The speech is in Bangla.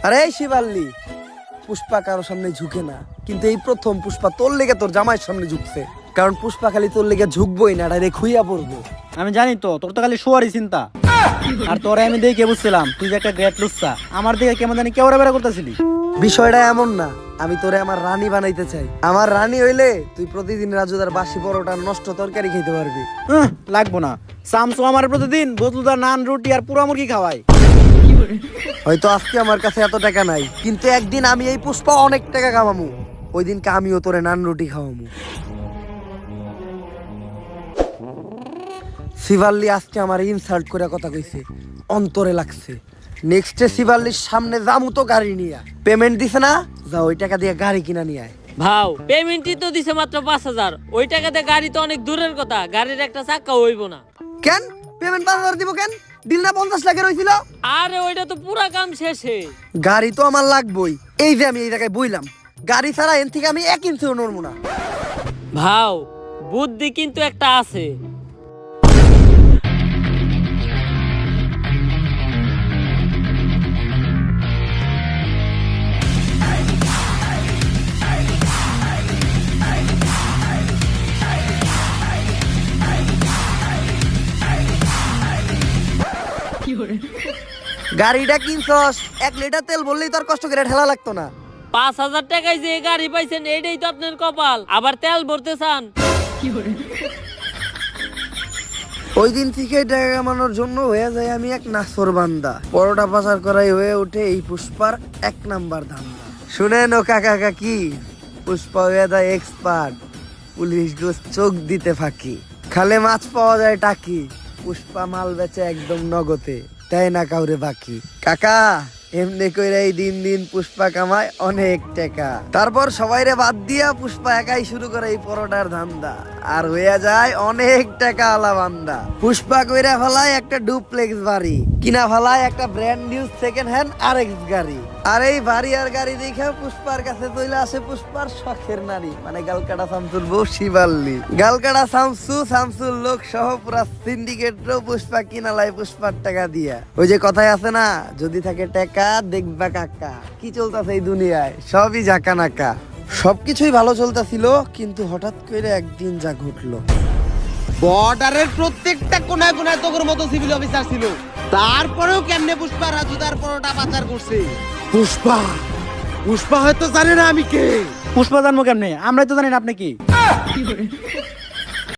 আরে শিবাল্লি, পুষ্পা কারো সামনে ঝুঁকে না, কিন্তু এই প্রথম পুষ্পা তোর লেগে তোর জামাইয়ের সামনে ঝুঁকছে। কারণ পুষ্পা খালি তোর লেগে ঝুঁকবই না, ডাইরেক্ট খুইয়া পড়বো। আমি জানি তো, তোর তো খালি শোয়ারই চিন্তা। আর তোরে আমি দেখে বুঝছিলাম তুই যে একটা গ্রেট লুচ্চা। আমার দিকে কেমন জানি কেওড়া বেড়া করতেছিলি। বিষয়টা এমন না, আমি তোরে আমার রানী বানাইতে চাই। আমার রানী হইলে তুই প্রতিদিন রাজুদার বাসি পরোটা নষ্ট তরকারি খেতে পারবি। লাগবো না, সামসু আমার প্রতিদিন বজলুদার নান রুটি আর পুরা মুরগি খাওয়াই। হয়তো আজকে আমার কাছে এত টাকা নাই, কিন্তু একদিন আমি এই পুষ্পা অনেক টাকা কামামু। ওই দিনকে আমিও তোরে নান রুটি খাওয়ামু। শিবাল্লি আজকে আমার ইনসাল্ট করে কথা কইছে, অন্তরে লাগছে। নেক্সটে শিবাল্লির সামনে যামু তো গাড়ি নিয়ে। পেমেন্ট দিছে না, যা ওই টাকা দিয়ে গাড়ি কিনা নিয়ে আয়। ভাও পেমেন্টই তো দিছে মাত্র 5,000। ওই টাকাতে গাড়ি তো অনেক দূরের কথা, গাড়ির একটা চাকা হইব না। কেন পেমেন্ট 5,000 দিব কেন? দিল না 50 লাখের হইছিল। আরে ওইটা তো পুরা কাম শেষে। গাড়ি তো আমার লাগবই। এই যে আমি এই জায়গায় বইলাম, গাড়ি ছাড়া এন থেকে আমি 1 ইঞ্চিও নড়বো না। ভাও বুদ্ধি কিন্তু একটা আছে। গাড়িটা কিনছস, 1 লিটার তেল বললেই তোর কষ্ট করে ঠেলা লাগতো না। 5,000 টাকায় যে গাড়ি পাইছেন এইটাই তো আপনার কপাল, আবার তেল ভরতে চান। ওই দিন থেকে টাকা কামানোর জন্য হয়ে যায় আমি এক নাসর বান্দা। পরোটা পাচার করাই হয়ে ওঠে এই পুষ্পার 1 নাম্বার ধান্দা। শুনেন ও কাকা কাকি, পুষ্পা হয়ে যায় এক্সপার্ট। পুলিশ গোস চোখ দিতে ফাঁকি, খালে মাছ পাওয়া যায় টাকি। পুষ্পা মাল বেচে একদম নগদে, তাই না কাউরে বাকি। কাকা এমনি কইরা এই দিন দিন পুষ্পা কামায় অনেক টাকা। তারপর সবাইরে বাদ দিয়া পুষ্পা একাই শুরু করে এই পরোটার ধান্দা, আর হইয়া যায় অনেক টাকা আলা বান্দা। পুষ্পা কইরা ফেলায় একটা ডুপ্লেক্স বাড়ি, কিনা ফেলায় একটা brand new second hand RX গাড়ি। আর এই বাড়ি আর গাড়ি দেখে পুষ্পার কাছে চলে আসে পুষ্পার শখের নারী, মানে গালকাটা শামসুর বউ শিবাল্লি। গালকাটা শামসুর লোক সহ পুরা সিন্ডিকেটও পুষ্পা কিনালাই পুষ্পার টাকা দিয়া। ওই যে কথাই আছে না, যদি থাকে টাকা দেখবা কাকা। কি চলতেছে এই দুনিয়ায়, সবই জাকা নাকা। সবকিছুই ভালো চলতেছিল, কিন্তু হঠাৎ করে একদিন যা ঘটলো। বর্ডারের প্রত্যেকটা কোনায় কোনায় তোর মতো সিভিল অফিসার ছিল, তারপরেও কেমনে পুষ্পা রাজুদার পরোটা পাচার করছে। পুষ্পা হয়তো জানে না আমি কে। পুষ্পা জানবো কেমনে? আমরাই তো জানি না আপনি কি।